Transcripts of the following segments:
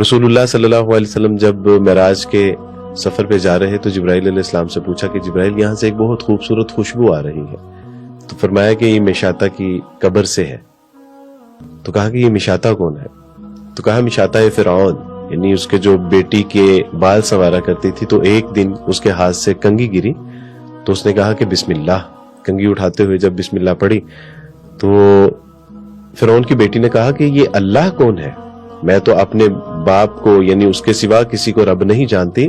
رسول اللہ صلی اللہ علیہ وسلم جب معراج کے سفر پہ جا رہے تو جبرائیل علیہ السلام سے پوچھا کہ جبرائیل یہاں سے ایک بہت خوبصورت خوشبو آ رہی ہے، تو فرمایا کہ یہ مشاطہ کی قبر سے ہے۔ تو کہا کہ یہ مشاطہ کون ہے؟ تو کہا مشاطہ فرعون، یعنی اس کے جو بیٹی کے بال سنوارا کرتی تھی، تو ایک دن اس کے ہاتھ سے کنگھی گری تو اس نے کہا کہ بسم اللہ، کنگھی اٹھاتے ہوئے جب بسم اللہ پڑھی تو فرعون کی بیٹی نے کہا کہ یہ اللہ کون ہے؟ میں تو اپنے باپ کو یعنی اس کے سوا کسی کو رب نہیں جانتی،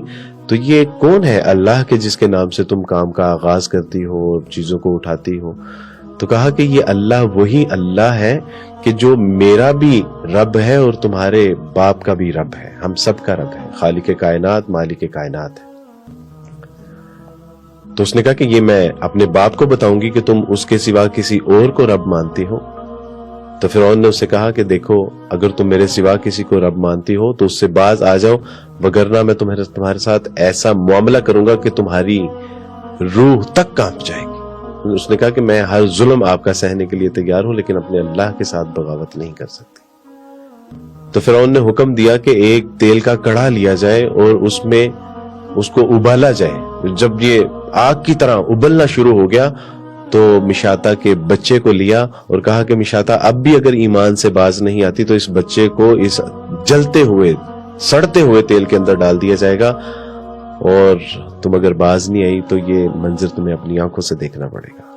تو یہ کون ہے اللہ کے جس کے نام سے تم کام کا آغاز کرتی ہو اور چیزوں کو اٹھاتی ہو؟ تو کہا کہ یہ اللہ وہی اللہ ہے کہ جو میرا بھی رب ہے اور تمہارے باپ کا بھی رب ہے، ہم سب کا رب ہے، خالق کائنات مالک کائنات ہے۔ تو اس نے کہا کہ یہ میں اپنے باپ کو بتاؤں گی کہ تم اس کے سوا کسی اور کو رب مانتی ہو؟ تو فرعون نے اس سے کہا کہ دیکھو اگر تم میرے سوا کسی کو رب مانتی ہو تو اس سے باز آ جاؤ، وگرنہ میں تمہارے ساتھ ایسا معاملہ کروں گا کہ تمہاری روح تک کانپ جائے گی۔ اس نے کہا کہ میں ہر ظلم آپ کا سہنے کے لیے تیار ہوں، لیکن اپنے اللہ کے ساتھ بغاوت نہیں کر سکتی۔ تو فرعون نے حکم دیا کہ ایک تیل کا کڑھا لیا جائے اور اس میں اس کو ابالا جائے۔ جب یہ آگ کی طرح ابلنا شروع ہو گیا تو مشاطہ کے بچے کو لیا اور کہا کہ مشاطہ اب بھی اگر ایمان سے باز نہیں آتی تو اس بچے کو اس جلتے ہوئے سڑتے ہوئے تیل کے اندر ڈال دیا جائے گا، اور تم اگر باز نہیں آئی تو یہ منظر تمہیں اپنی آنکھوں سے دیکھنا پڑے گا۔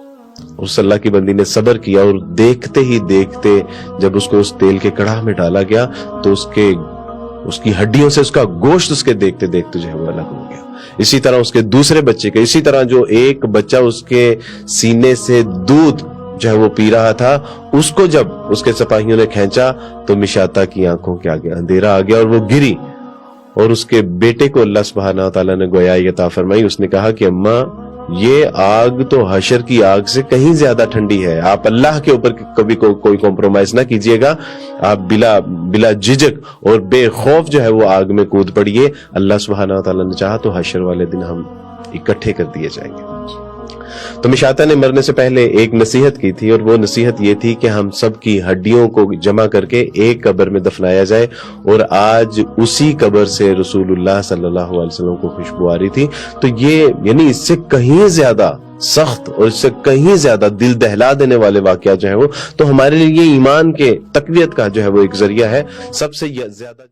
اس اللہ کی بندی نے صبر کیا اور دیکھتے ہی دیکھتے جب اس کو اس تیل کے کڑھا میں ڈالا گیا تو اس کی ہڈیوں سے اس کا گوشت اس کے دیکھتے دیکھتے جو ہے وہ الگ ہو گیا۔ اسی طرح اس کے دوسرے بچے کے، اسی طرح جو ایک بچہ اس کے سینے سے دودھ جو ہے وہ پی رہا تھا، اس کو جب اس کے سپاہیوں نے کھینچا تو مشاطہ کی آنکھوں کے آگے اندھیرا آ گیا اور وہ گری، اور اس کے بیٹے کو اللہ سبحانہ وتعالیٰ نے گویا عطا فرمائی۔ اس نے کہا کہ اماں یہ آگ تو حشر کی آگ سے کہیں زیادہ ٹھنڈی ہے، آپ اللہ کے اوپر کبھی کوئی کمپرومائز نہ کیجئے گا، آپ بلا جھجک اور بے خوف جو ہے وہ آگ میں کود پڑیے، اللہ سبحانہ وتعالیٰ نے چاہا تو حشر والے دن ہم اکٹھے کر دیے جائیں گے۔ تو مشاطہ نے مرنے سے پہلے ایک نصیحت کی تھی، اور وہ نصیحت یہ تھی کہ ہم سب کی ہڈیوں کو جمع کر کے ایک قبر میں دفنایا جائے، اور آج اسی قبر سے رسول اللہ صلی اللہ علیہ وسلم کو خوشبو آ رہی تھی۔ تو یہ یعنی اس سے کہیں زیادہ سخت اور اس سے کہیں زیادہ دل دہلا دینے والے واقعات جو ہے وہ تو ہمارے لیے ایمان کے تقویت کا جو ہے وہ ایک ذریعہ ہے۔ سب سے زیادہ